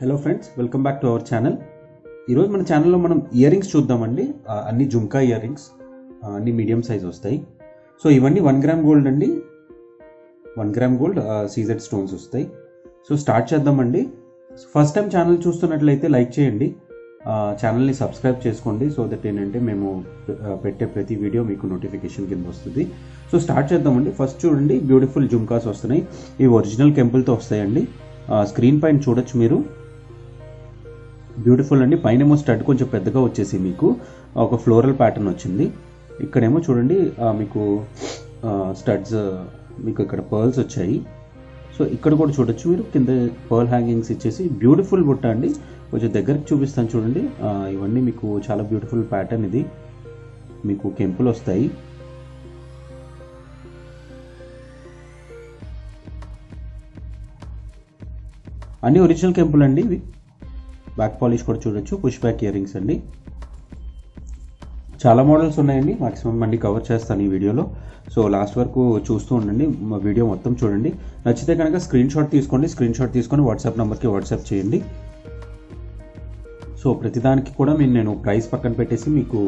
Hello friends, welcome back to our channel. ఈరోజు మన ఛానల్లో మనం ఇయర్ రింగ్స్ చూద్దామండి. అన్ని జుమ్కా ఇయర్ రింగ్స్, అన్ని మీడియం సైజ్ వస్తాయి. సో ఇవన్నీ 1 గ్రామ్ గోల్డ్ అండి. 1 గ్రామ్ గోల్డ్ సీజెడ్ స్టోన్స్ వస్తాయి. సో స్టార్ట్ చేద్దామండి. ఫస్ట్ టైం ఛానల్ చూస్తున్నట్లయితే లైక్ చేయండి, ఛానల్ని సబ్స్క్రైబ్ చేసుకోండి. సో దట్ ఏంటంటే మేము పెట్టే ప్రతి వీడియో మీకు నోటిఫికేషన్ కింద వస్తుంది. సో స్టార్ట్ చేద్దామండి. ఫస్ట్ చూడండి, బ్యూటిఫుల్ జుమ్కాస్ వస్తున్నాయి. ఇవి ఒరిజినల్ కెంపుల్తో వస్తాయండి. స్క్రీన్ పైన చూడొచ్చు మీరు. బ్యూటిఫుల్ అండి. పైనేమో స్టడ్ కొంచెం పెద్దగా వచ్చేసి మీకు ఒక ఫ్లోరల్ ప్యాటర్న్ వచ్చింది. ఇక్కడేమో చూడండి మీకు స్టడ్స్, మీకు ఇక్కడ పర్ల్స్ వచ్చాయి. సో ఇక్కడ కూడా చూడొచ్చు మీరు, కింద పర్ల్ హ్యాంగింగ్స్ ఇచ్చేసి బ్యూటిఫుల్ బుట్ట అండి. కొంచెం దగ్గరికి చూపిస్తాను చూడండి. ఇవన్నీ మీకు చాలా బ్యూటిఫుల్ ప్యాటర్న్. ఇది మీకు కెంపులు వస్తాయి. అన్ని ఒరిజినల్ కెంపుల్ అండి ఇవి. బ్యాక్ పాలిష్ కూడా చూడొచ్చు. పుష్ బ్యాక్ ఇయర్ రింగ్స్ అండి. చాలా మోడల్స్ ఉన్నాయండి. మాక్సిమం అన్ని కవర్ చేస్తాను ఈ వీడియోలో. సో లాస్ట్ వరకు చూస్తూ ఉండండి, మా వీడియో మొత్తం చూడండి. నచ్చితే కనుక స్క్రీన్ షాట్ తీసుకోండి. స్క్రీన్ షాట్ తీసుకొని వాట్సాప్ నెంబర్కి వాట్సాప్ చేయండి. సో ప్రతిదానికి కూడా నేను ప్రైస్ పక్కన పెట్టేసి మీకు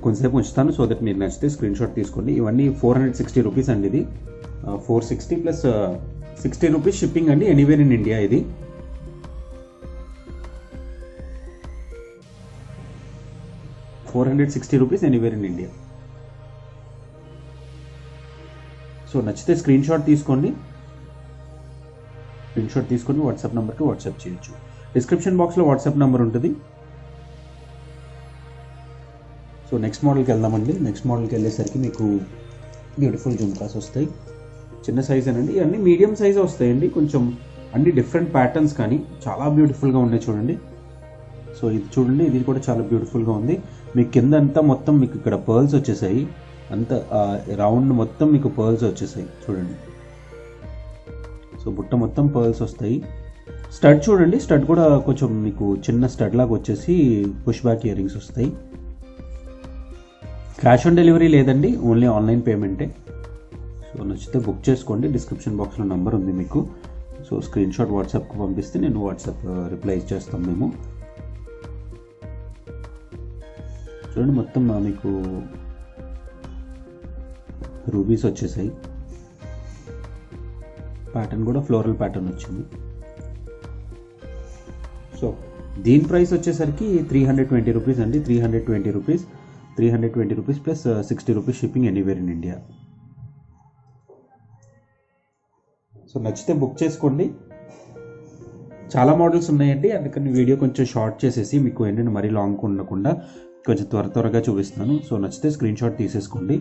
కొంచెంసేపు ఉంచుతాను. సో దట్ మీరు నచ్చితే స్క్రీన్ షాట్ తీసుకోండి. ఇవన్నీ 460 రూపీస్ అండి. ఇది 460 ప్లస్ 60 రూపీస్ షిప్పింగ్ అండి, ఎనీవేర్ ఇన్ ఇండియా. ఇది 460 rupees anywhere in India. So నచ్చితే స్క్రీన్ షాట్ తీసుకోండి. స్క్రీన్ షాట్ తీసుకొని వాట్సాప్ నెంబర్కి వాట్సాప్ చేయొచ్చు. డిస్క్రిప్షన్ బాక్స్లో వాట్సాప్ నెంబర్ ఉంటుంది. సో నెక్స్ట్ మోడల్కి వెళ్దామండి. నెక్స్ట్ మోడల్కి వెళ్ళేసరికి మీకు బ్యూటిఫుల్ జుమ్కాస్ వస్తాయి. చిన్న సైజ్ అనండి. ఇవన్నీ మీడియం సైజ్ వస్తాయండి. కొంచెం అన్ని డిఫరెంట్ ప్యాటర్న్స్, కానీ చాలా బ్యూటిఫుల్గా ఉన్నాయి చూడండి. సో ఇది చూడండి, ఇది కూడా చాలా బ్యూటిఫుల్గా ఉంది. మీకు కింద అంతా మొత్తం మీకు ఇక్కడ పర్ల్స్ వచ్చేసాయి. అంత రౌండ్ మొత్తం మీకు పర్ల్స్ వచ్చేసాయి చూడండి. సో బుట్ట మొత్తం పర్ల్స్ వస్తాయి. స్టడ్ చూడండి, స్టడ్ కూడా కొంచెం మీకు చిన్న స్టడ్ లాగా వచ్చేసి పుష్ బ్యాక్ ఇయర్ రింగ్స్ వస్తాయి. క్యాష్ ఆన్ డెలివరీ లేదండి, ఓన్లీ ఆన్లైన్ పేమెంటే. సో నచ్చితే బుక్ చేసుకోండి. డిస్క్రిప్షన్ బాక్స్లో నెంబర్ ఉంది మీకు. సో స్క్రీన్ షాట్ వాట్సాప్కి పంపిస్తే నేను వాట్సాప్ రిప్లై ఇచ్చేస్తాం మేము. చూడండి, మొత్తం మీకు రూబీస్ వచ్చేసాయి. ప్యాటర్న్ కూడా ఫ్లోరల్ ప్యాటర్న్ వచ్చింది. సో దీని ప్రైస్ వచ్చేసరికి 320 రూపీస్ అండి. 320 rupees, 320 rupees plus 60 rupees shipping anywhere in India. So నచ్చితే బుక్ చేసుకోండి. చాలా మోడల్స్ ఉన్నాయండి, అందుకని వీడియో కొంచెం షార్ట్ చేసేసి మీకు ఏంటంటే మరీ లాంగ్ ఉండకుండా కొంచెం త్వరగా చూపిస్తాను. సో నచ్చితే స్క్రీన్ షాట్ తీసేసుకోండి.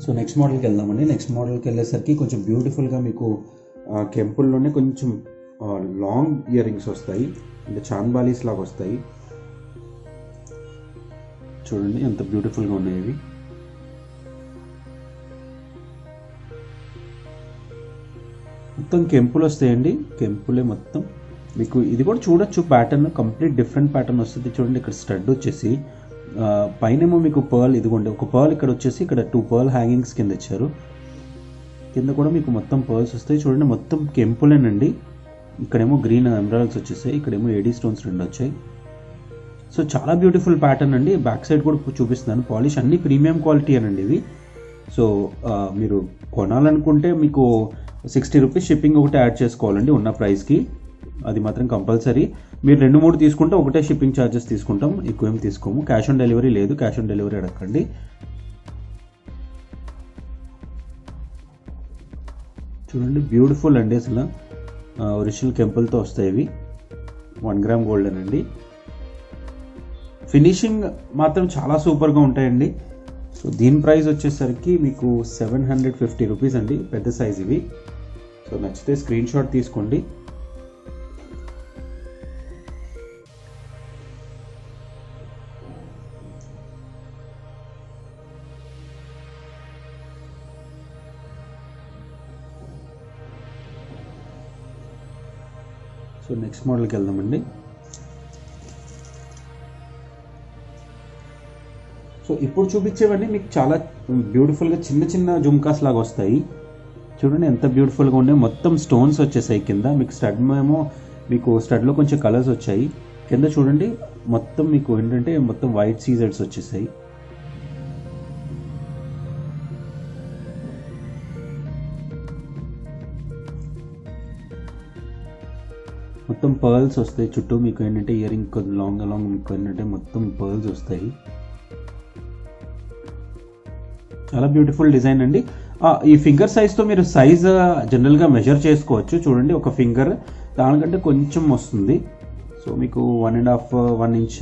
సో నెక్స్ట్ మోడల్కి వెళ్దామండి. నెక్స్ట్ మోడల్కి వెళ్ళేసరికి కొంచెం బ్యూటిఫుల్గా మీకు కెంపుల్లోనే కొంచెం లాంగ్ ఇయర్ రింగ్స్ వస్తాయి. అంటే చాన్బాలీస్ లాగా వస్తాయి చూడండి, ఎంత బ్యూటిఫుల్గా ఉన్నాయి ఇవి. మొత్తం కెంపులు వస్తాయండి. కెంపులే మొత్తం మీకు. ఇది కూడా చూడొచ్చు, ప్యాటర్న్ కంప్లీట్ డిఫరెంట్ ప్యాటర్న్ వస్తుంది చూడండి. ఇక్కడ స్టడ్ వచ్చేసి పైనేమో మీకు పర్ల్, ఇదిగోండి ఒక పర్ల్ ఇక్కడ వచ్చేసి, ఇక్కడ 2 పర్ల్ హ్యాంగింగ్స్ కింద ఇచ్చారు. కింద కూడా మీకు మొత్తం పర్ల్స్ వస్తాయి చూడండి. మొత్తం కెంపులేనండి. ఇక్కడేమో గ్రీన్ ఎమరాల్డ్స్ వచ్చేసాయి, ఇక్కడేమో ఏడీ స్టోన్స్ 2 వచ్చాయి. సో చాలా బ్యూటిఫుల్ ప్యాటర్న్ అండి. బ్యాక్ సైడ్ కూడా చూపిస్తున్నాను. పాలిష్ అన్ని ప్రీమియం క్వాలిటీ అనండి ఇవి. సో మీరు కొనాలనుకుంటే మీకు 60 రూపీస్ షిప్పింగ్ ఒకటి యాడ్ చేసుకోవాలండి ఉన్న ప్రైస్కి. అది మాత్రం కంపల్సరీ. మీరు 2-3 తీసుకుంటే ఒకటే షిప్పింగ్ ఛార్జెస్ తీసుకుంటాం, ఎక్కువేం తీసుకోము. క్యాష్ ఆన్ డెలివరీ లేదు, క్యాష్ ఆన్ డెలివరీ అడగండి. చూడండి, బ్యూటిఫుల్ అండి. అసలు ఒరిజినల్ కెంపుల్తో వస్తాయి ఇవి. 1 గ్రామ్ గోల్డ్ అండి. ఫినిషింగ్ మాత్రం చాలా సూపర్గా ఉంటాయండి. సో దీని ప్రైస్ వచ్చేసరికి మీకు 750 రూపీస్ అండి, పెద్ద సైజ్ ఇవి. సో నచ్చితే స్క్రీన్ షాట్ తీసుకోండి. సో నెక్స్ట్ మోడల్కి వెళ్దామండి. సో ఇప్పుడు చూపించేవన్నీ మీకు చాలా బ్యూటిఫుల్గా చిన్న చిన్న జుమ్కాస్ లాగా వస్తాయి. చూడండి ఎంత బ్యూటిఫుల్గా ఉన్నాయి. మొత్తం స్టోన్స్ వచ్చేసాయి కింద. మీకు స్టడ్ ఏమో మీకు స్టడ్లో కొంచెం కలర్స్ వచ్చాయి. కింద చూడండి మొత్తం మీకు ఏంటంటే మొత్తం వైట్ సీజర్స్ వచ్చేసాయి. మొత్తం పర్ల్స్ వస్తాయి చుట్టూ. మీకు ఏంటంటే ఇయర్ రింగ్ లాంగ్ మీకు ఏంటంటే మొత్తం పర్ల్స్ వస్తాయి. చాలా బ్యూటిఫుల్ డిజైన్ అండి. ఈ ఫింగర్ సైజ్తో మీరు సైజ్ జనరల్గా మెజర్ చేసుకోవచ్చు. చూడండి ఒక ఫింగర్ దానికంటే కొంచెం వస్తుంది. సో మీకు 1.5 ఇంచ్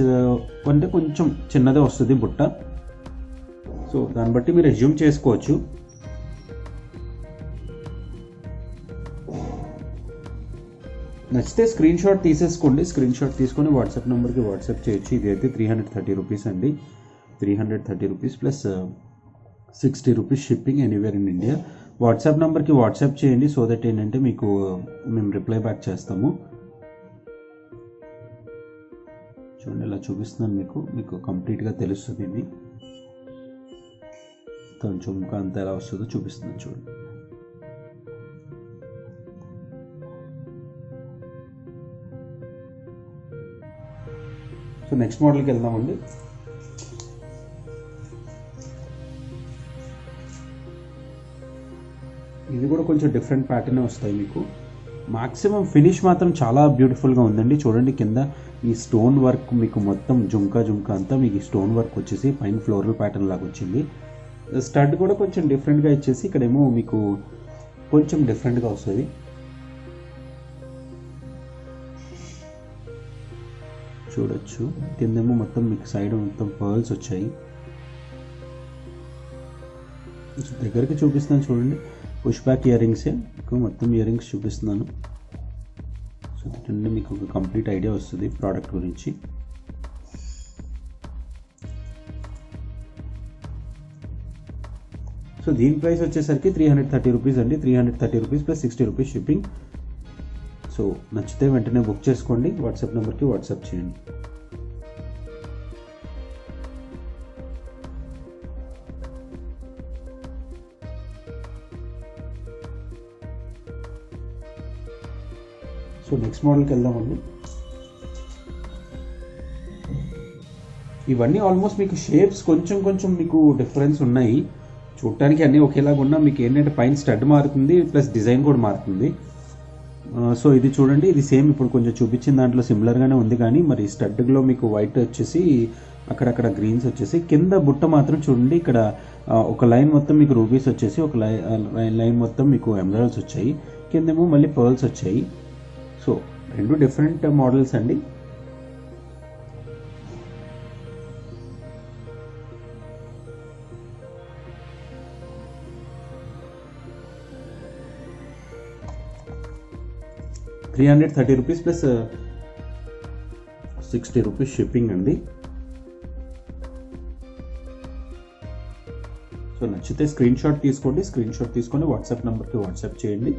అంటే కొంచెం చిన్నదే వస్తుంది బుట్ట. సో దాన్ని బట్టి మీరు అజ్యూమ్ చేసుకోవచ్చు. నచ్చితే స్క్రీన్ షాట్ తీసేసుకోండి. స్క్రీన్ షాట్ తీసుకొని వాట్సాప్ నెంబర్కి వాట్సాప్ చేయొచ్చు. ఇది అయితే 330 రూపీస్ అండి. 330 rupees plus 60 rupees shipping anywhere in India. WhatsApp నెంబర్కి వాట్సాప్ చేయండి. సో దట్ ఏంటంటే మీకు మేము రిప్లై బ్యాక్ చేస్తాము. చూడండి ఇలా చూపిస్తున్నాను మీకు కంప్లీట్గా తెలుస్తుంది. ఇది కొంచెం ఇంకా అంత ఎలా వస్తుందో చూపిస్తున్నాను చూడండి. సో నెక్స్ట్ మోడల్కి వెళ్దామండి. ఇది కూడా కొంచెం డిఫరెంట్ ప్యాటర్నే వస్తాయి మీకు. మాక్సిమం ఫినిష్ మాత్రం చాలా బ్యూటిఫుల్గా ఉందండి. చూడండి కింద ఈ స్టోన్ వర్క్ మీకు మొత్తం జుంకా అంతా మీకు ఈ స్టోన్ వర్క్ వచ్చేసి పైన ఫ్లోరల్ ప్యాటర్న్ లాగా వచ్చింది. స్టడ్ కూడా కొంచెం డిఫరెంట్గా ఇచ్చేసి ఇక్కడేమో మీకు కొంచెం డిఫరెంట్గా వస్తుంది. చూడొచ్చు కిందేమో మొత్తం మీకు సైడ్ మొత్తం పర్ల్స్ వచ్చాయి. దగ్గరికి చూపిస్తున్నాను చూడండి. పుష్ బ్యాక్ ఇయర్ రింగ్సే మీకు మొత్తం ఇయర్ రింగ్స్ చూపిస్తున్నాను. సో అంటే మీకు ఒక కంప్లీట్ ఐడియా వస్తుంది ప్రోడక్ట్ గురించి. సో దీని ప్రైస్ వచ్చేసరికి 330 రూపీస్ అండి. 330 rupees plus 60 rupees shipping. So నచ్చితే వెంటనే బుక్ చేసుకోండి. వాట్సాప్ నెంబర్కి వాట్సాప్ చేయండి. సో నెక్స్ట్ మోడల్కి వెళ్దామండి. ఇవన్నీ ఆల్మోస్ట్ మీకు షేప్స్ కొంచెం మీకు డిఫరెన్స్ ఉన్నాయి. చూడటానికి అన్నీ ఒకేలాగా ఉన్నా మీకు ఏంటంటే పైన స్టడ్ మారుతుంది ప్లస్ డిజైన్ కూడా మారుతుంది. సో ఇది చూడండి, ఇది సేమ్ ఇప్పుడు కొంచెం చూపించిన దాంట్లో సిమిలర్గానే ఉంది, కానీ మరి స్టడ్లో మీకు వైట్ వచ్చేసి అక్కడక్కడ గ్రీన్స్ వచ్చేసి కింద బుట్ట మాత్రం చూడండి. ఇక్కడ ఒక లైన్ మొత్తం మీకు రూబీస్ వచ్చేసి ఒక లైన్ మొత్తం మీకు ఎమరాల్డ్స్ వచ్చాయి. కిందేమో మళ్ళీ పర్ల్స్ వచ్చాయి. సో రెండు డిఫరెంట్ మోడల్స్ అండి. $330 రూపీస్ ప్లస్ 60 రూపీస్ షిప్పింగ్ అండి. సో నచ్చితే స్క్రీన్ షాట్ తీసుకోండి. స్క్రీన్ షాట్ తీసుకొని వాట్సాప్ నెంబర్కి వాట్సాప్ చేయండి.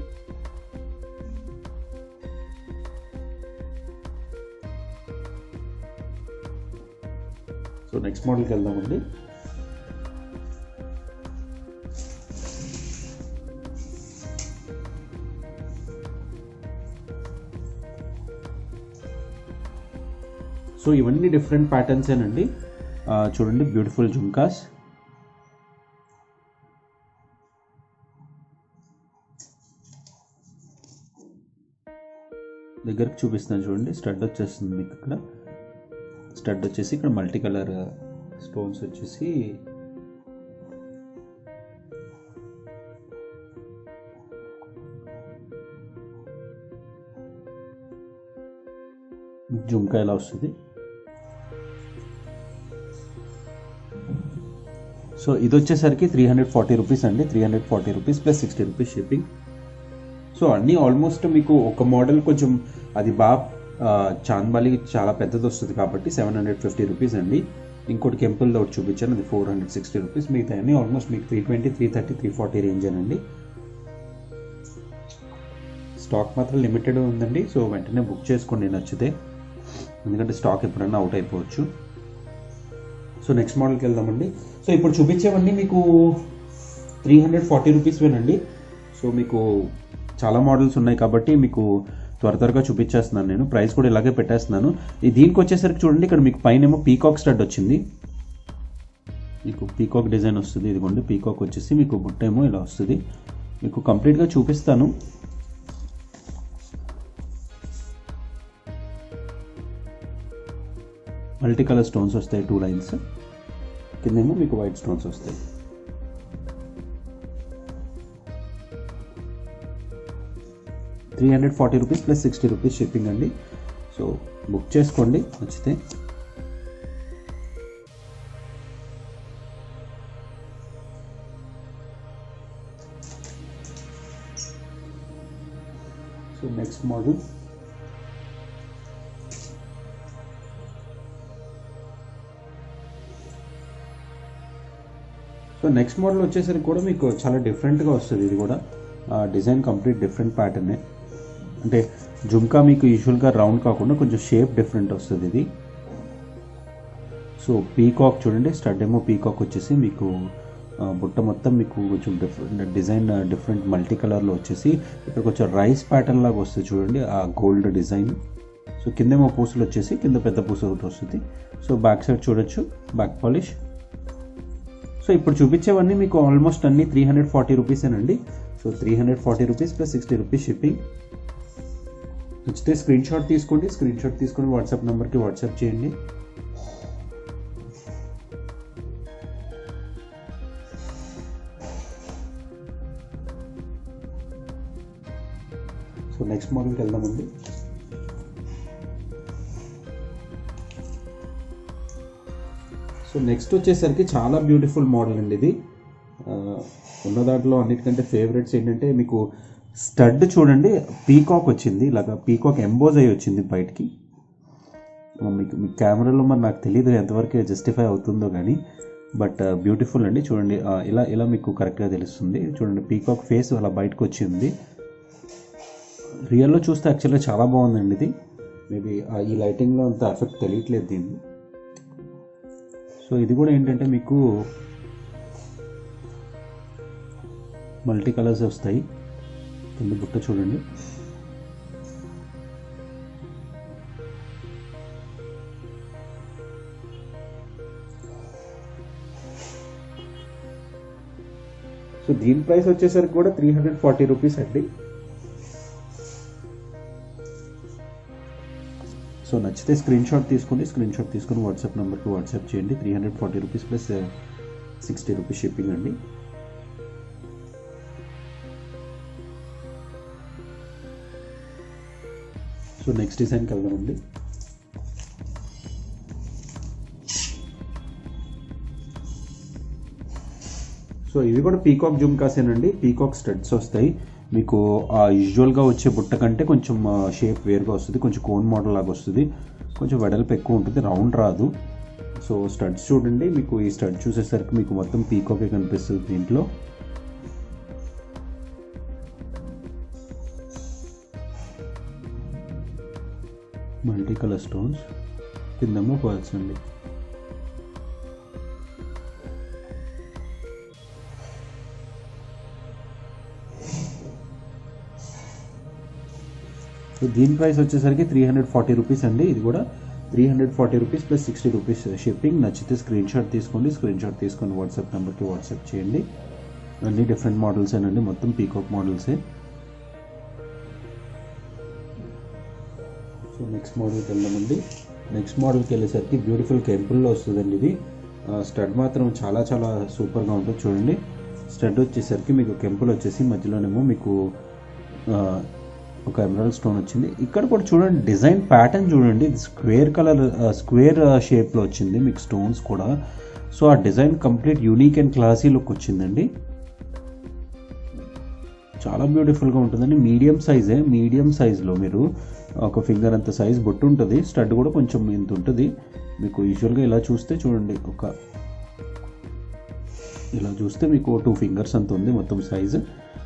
సో నెక్స్ట్ మోడల్కి వెళ్దామండి. సో ఇవన్నీ డిఫరెంట్ ప్యాటర్న్స్ ఏనండి. చూడండి బ్యూటిఫుల్ జుంకాస్. దగ్గరకు చూపిస్తాను చూడండి. స్టడ్ వచ్చేస్తుంది మీకు ఇక్కడ. స్టడ్ వచ్చేసి ఇక్కడ మల్టీ కలర్ స్టోన్స్ వచ్చేసి జుంకా ఎలా వస్తుంది. సో ఇది వచ్చేసరికి 340 రూపీస్ అండి. 340 rupees plus 60 rupees shipping. So అన్నీ ఆల్మోస్ట్ మీకు ఒక మోడల్ కొంచెం అది బాగా చాంద్బాలి చాలా పెద్దది వస్తుంది కాబట్టి 750 రూపీస్ అండి. ఇంకోటి కెంపుల్ ఒకటి చూపించాను, అది 460 రూపీస్. మిగతా అన్నీ ఆల్మోస్ట్ మీకు 320, 330, 340 రేంజ్ అండి. స్టాక్ మాత్రం లిమిటెడ్ ఉందండి. సో వెంటనే బుక్ చేసుకోండి నచ్చితే, ఎందుకంటే స్టాక్ ఎప్పుడన్నా అవుట్ అయిపోవచ్చు. సో నెక్స్ట్ మోడల్కి వెళ్దామండి. సో ఇప్పుడు చూపించేవన్నీ మీకు 340 రూపీస్ వేనండి. సో మీకు చాలా మోడల్స్ ఉన్నాయి కాబట్టి మీకు త్వరగా చూపించేస్తున్నాను. నేను ప్రైస్ కూడా ఇలాగే పెట్టేస్తున్నాను. దీనికి వచ్చేసరికి చూడండి, ఇక్కడ మీకు పైన ఏమో పీకాక్ స్టడ్ వచ్చింది, మీకు పీకాక్ డిజైన్ వస్తుంది. ఇదిగోండి పీకాక్ వచ్చేసి మీకు బుట్ట ఏమో ఇలా వస్తుంది. మీకు కంప్లీట్గా చూపిస్తాను. మల్టీ కలర్ స్టోన్స్ వస్తాయి, 2 లైన్స్, కిందేమో మీకు వైట్ స్టోన్స్ వస్తాయి. ₹340 ప్లస్ ₹60 షిప్పింగ్ అండి. సో బుక్ చేసుకోండి నచ్చితే. సో నెక్స్ట్ మోడల్, వచ్చేసరికి కూడా మీకు చాలా డిఫరెంట్గా వస్తుంది. ఇది కూడా డిజైన్ కంప్లీట్ డిఫరెంట్ ప్యాటర్నే. అంటే జుమ్కా మీకు యూజువల్గా రౌండ్ కాకుండా కొంచెం షేప్ డిఫరెంట్ వస్తుంది ఇది. సో పీకాక్ చూడండి, స్టడ్ ఏమో పీకాక్ వచ్చేసి మీకు బుట్ట మొత్తం మీకు కొంచెం డిజైన్ డిఫరెంట్ మల్టీ కలర్లో వచ్చేసి ఇక్కడ కొంచెం రైస్ ప్యాటర్న్ లాగా వస్తుంది చూడండి, ఆ గోల్డ్ డిజైన్. సో కిందేమో పూసలు వచ్చేసి కింద పెద్ద పూస ఒకటి వస్తుంది. సో బ్యాక్ సైడ్ చూడొచ్చు, బ్యాక్ పాలిష్. సో ఇప్పుడు చూపించేవన్నీ మీకు ఆల్మోస్ట్ అన్ని ₹340 సో ₹340 ప్లస్ ₹60 షిప్పింగ్. నచ్చితే స్క్రీన్ షాట్ తీసుకొని వాట్సాప్ నెంబర్కి వాట్సాప్ చేయండి. సో నెక్స్ట్ మోడల్కి వెళ్దామండి. సో నెక్స్ట్ వచ్చేసరికి చాలా బ్యూటిఫుల్ మోడల్ అండి ఇది. ఉన్న దాంట్లో అన్నిటికంటే ఫేవరెట్స్ ఏంటంటే మీకు స్టడ్ చూడండి, పీకాక్ వచ్చింది, ఇలాగా పీకాక్ ఎంబోజ్ అయ్యి వచ్చింది బయటికి. మీకు కెమెరాలో మరి నాకు తెలియదు ఎంతవరకు జస్టిఫై అవుతుందో కానీ, బట్ బ్యూటిఫుల్ అండి. చూడండి ఇలా మీకు కరెక్ట్గా తెలుస్తుంది. చూడండి పీకాక్ ఫేస్ అలా బయటకు వచ్చింది. రియల్లో చూస్తే యాక్చువల్గా చాలా బాగుందండి ఇది. మేబీ ఈ లైటింగ్లో అంత ఎఫెక్ట్ తెలియట్లేదు దీన్ని. సో ఇది కూడా ఏంటంటే మీకు మల్టీ కలర్స్ వస్తాయి. కింద బుట్ట చూడండి, సో దీని ప్రైస్ వచ్చేసరికి కూడా ₹340 అండి. సో నచ్చితే స్క్రీన్ షాట్ తీసుకుని వాట్సాప్ నెంబర్కి వాట్సాప్ చేయండి. ₹340 ప్లస్ ₹60 షిప్పింగ్ అండి. సో నెక్స్ట్ డిజైన్కి వెళ్దామండి. సో ఇవి కూడా పీకాక్ జుమ్కాసేనండి. పీకాక్ స్టడ్స్ వస్తాయి మీకు. యూజువల్గా వచ్చే బుట్ట కంటే కొంచెం షేప్ వేరుగా వస్తుంది, కొంచెం కోన్ మోడల్ లాగా వస్తుంది, కొంచెం వెడల్పు ఎక్కువ ఉంటుంది, రౌండ్ రాదు. సో స్టడ్స్ చూడండి, మీకు ఈ స్టడ్ చూసేసరికి మీకు మొత్తం పీకాకే కనిపిస్తుంది దీంట్లో. మల్టీ కలర్ స్టోన్స్, కిందేమో పర్ల్స్ అండి. సో దీని ప్రైస్ వచ్చేసరికి ₹340 అండి. ఇది కూడా ₹340 ప్లస్ ₹60 షిప్పింగ్. నచ్చితే స్క్రీన్ షాట్ తీసుకొని వాట్సాప్ నెంబర్కి వాట్సాప్ చేయండి. అన్ని డిఫరెంట్ మోడల్స్ అండి, మొత్తం పీకాక్ మోడల్సే. సో నెక్స్ట్ మోడల్కి వెళ్దామండి. నెక్స్ట్ మోడల్కి వెళ్ళేసరికి బ్యూటిఫుల్ కెంపుల్లో వస్తుందండి ఇది. స్టడ్ మాత్రం చాలా చాలా సూపర్గా ఉంటుంది చూడండి. స్టడ్ వచ్చేసరికి మీకు కెంపుల్ వచ్చేసి మధ్యలోనేమో మీకు ఒక ఎమరాల్డ్ స్టోన్ వచ్చింది. ఇక్కడ కూడా చూడండి డిజైన్ ప్యాటర్న్ చూడండి, స్క్వేర్ షేప్లో వచ్చింది మీకు స్టోన్స్ కూడా. సో ఆ design complete unique and classy look వచ్చిందండి. చాలా బ్యూటిఫుల్గా ఉంటుందండి. మీడియం సైజ్లో మీరు ఒక ఫింగర్ అంత సైజ్ బొట్టు ఉంటుంది. స్టడ్ కూడా కొంచెం ఇంత ఉంటుంది మీకు. యూజువల్గా ఇలా చూస్తే చూడండి, ఇలా చూస్తే మీకు 2 ఫింగర్స్ అంత ఉంది మొత్తం size.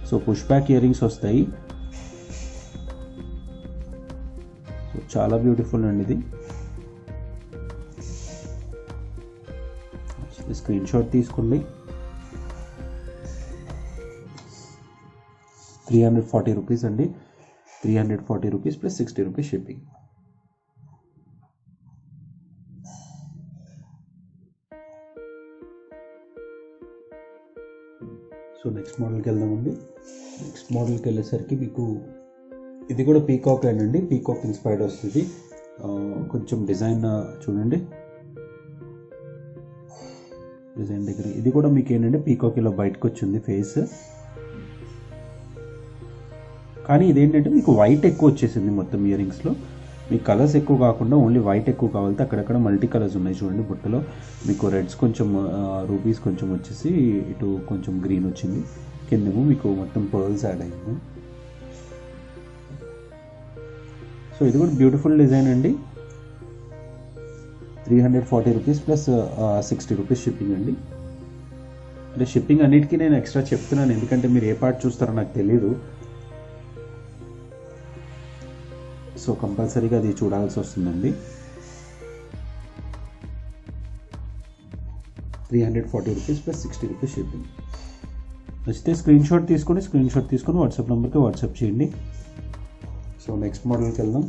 So push back earrings వస్తాయి. సో చాలా బ్యూటిఫుల్ అండి ఇది. స్క్రీన్ షాట్ తీసుకోండి. 340 రూపీస్ అండి. 340 rupees plus 60 rupees shipping. So next మోడల్కి వెళ్దామండి. నెక్స్ట్ మోడల్కి వెళ్ళేసరికి మీకు ఇది కూడా పీకాక్ అండి, పీకాక్ ఇన్స్పైర్డ్ వస్తుంది. కొంచెం డిజైన్ చూడండి, డిజైన్ దగ్గర ఇది కూడా మీకు ఏంటంటే పీకాక్ ఇలా బయటకు వచ్చింది ఫేస్. కానీ ఇదేంటంటే మీకు వైట్ ఎక్కువ వచ్చేసింది మొత్తం ఇయర్ రింగ్స్లో. మీకు కలర్స్ ఎక్కువ కాకుండా ఓన్లీ వైట్ ఎక్కువ కావాలంటే అక్కడక్కడ మల్టీ కలర్స్ ఉన్నాయి చూడండి బుట్టలో. మీకు రెడ్స్ కొంచెం, రూపీస్ కొంచెం వచ్చేసి, ఇటు కొంచెం గ్రీన్ వచ్చింది, కిందేమో మీకు మొత్తం పర్ల్స్ యాడ్ అయింది. సో ఇది కూడా బ్యూటిఫుల్ డిజైన్ అండి. 340 రూపీస్ ప్లస్ 60 రూపీస్ షిప్పింగ్ అండి. అంటే షిప్పింగ్ అన్నిటికీ నేను ఎక్స్ట్రా చెప్తున్నాను, ఎందుకంటే మీరు ఏ పార్ట్ చూస్తారో నాకు తెలియదు. సో కంపల్సరీగా అది చూడాల్సి వస్తుందండి. 340 రూపీస్ ప్లస్ 60 రూపీస్ షిప్పింగ్. నచ్చితే స్క్రీన్ షాట్ తీసుకొని వాట్సాప్ నెంబర్కి వాట్సాప్ చేయండి. సో నెక్స్ట్ మోడల్కి వెళ్దాం.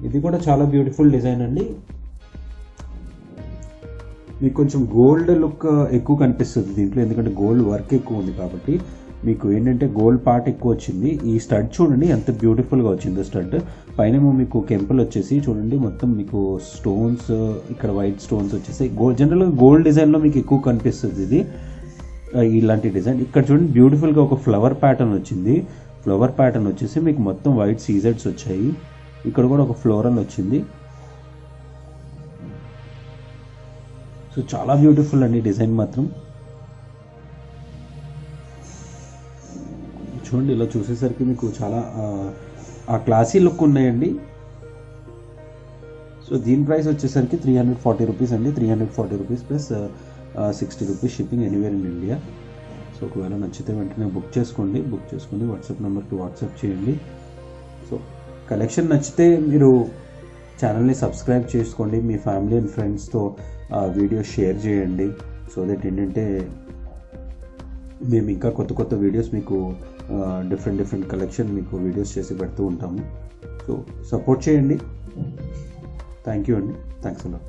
ఇది కూడా చాలా బ్యూటిఫుల్ డిజైన్ అండి. మీకు కొంచెం గోల్డ్ లుక్ ఎక్కువ కనిపిస్తుంది దీంట్లో, ఎందుకంటే గోల్డ్ వర్క్ ఎక్కువ ఉంది కాబట్టి మీకు ఏంటంటే గోల్డ్ పార్ట్ ఎక్కువ వచ్చింది. ఈ స్టడ్ చూడండి ఎంత బ్యూటిఫుల్గా వచ్చిందో స్టడ్. పైనేమో మీకు కెంపుల్ వచ్చేసి చూడండి, మొత్తం మీకు స్టోన్స్, ఇక్కడ వైట్ స్టోన్స్ వచ్చేసి జనరల్గా గోల్డ్ డిజైన్లో మీకు ఎక్కువ కనిపిస్తుంది ఇది, ఇలాంటి డిజైన్. ఇక్కడ చూడండి బ్యూటిఫుల్గా ఒక ఫ్లవర్ ప్యాటర్న్ వచ్చింది. ఫ్లవర్ ప్యాటర్న్ వచ్చేసి మీకు మొత్తం వైట్ సీజెడ్స్ వచ్చాయి. ఇక్కడ కూడా ఒక ఫ్లోరల్ వచ్చింది. సో చాలా బ్యూటిఫుల్ అండి డిజైన్ మాత్రం. చూడండి ఇలా చూసేసరికి మీకు చాలా ఆ క్లాసీ లుక్ ఉన్నాయండి. సో దీని ప్రైస్ వచ్చేసరికి 340 రూపీస్ అండి. 340 rupees plus 60 rupees shipping anywhere in India. So ఒకవేళ నచ్చితే వెంటనే బుక్ చేసుకొని వాట్సాప్ నెంబర్కి వాట్సాప్ చేయండి. సో కలెక్షన్ నచ్చితే మీరు ఛానల్ని సబ్స్క్రైబ్ చేసుకోండి, మీ ఫ్యామిలీ అండ్ ఫ్రెండ్స్తో వీడియో షేర్ చేయండి. సో దట్ ఏంటంటే మేము ఇంకా కొత్త వీడియోస్ మీకు డిఫరెంట్ కలెక్షన్ మీకు వీడియోస్ చేసి పెడుతూ ఉంటాము. సో సపోర్ట్ చేయండి. థ్యాంక్ యూ అండి. Thanks a lot.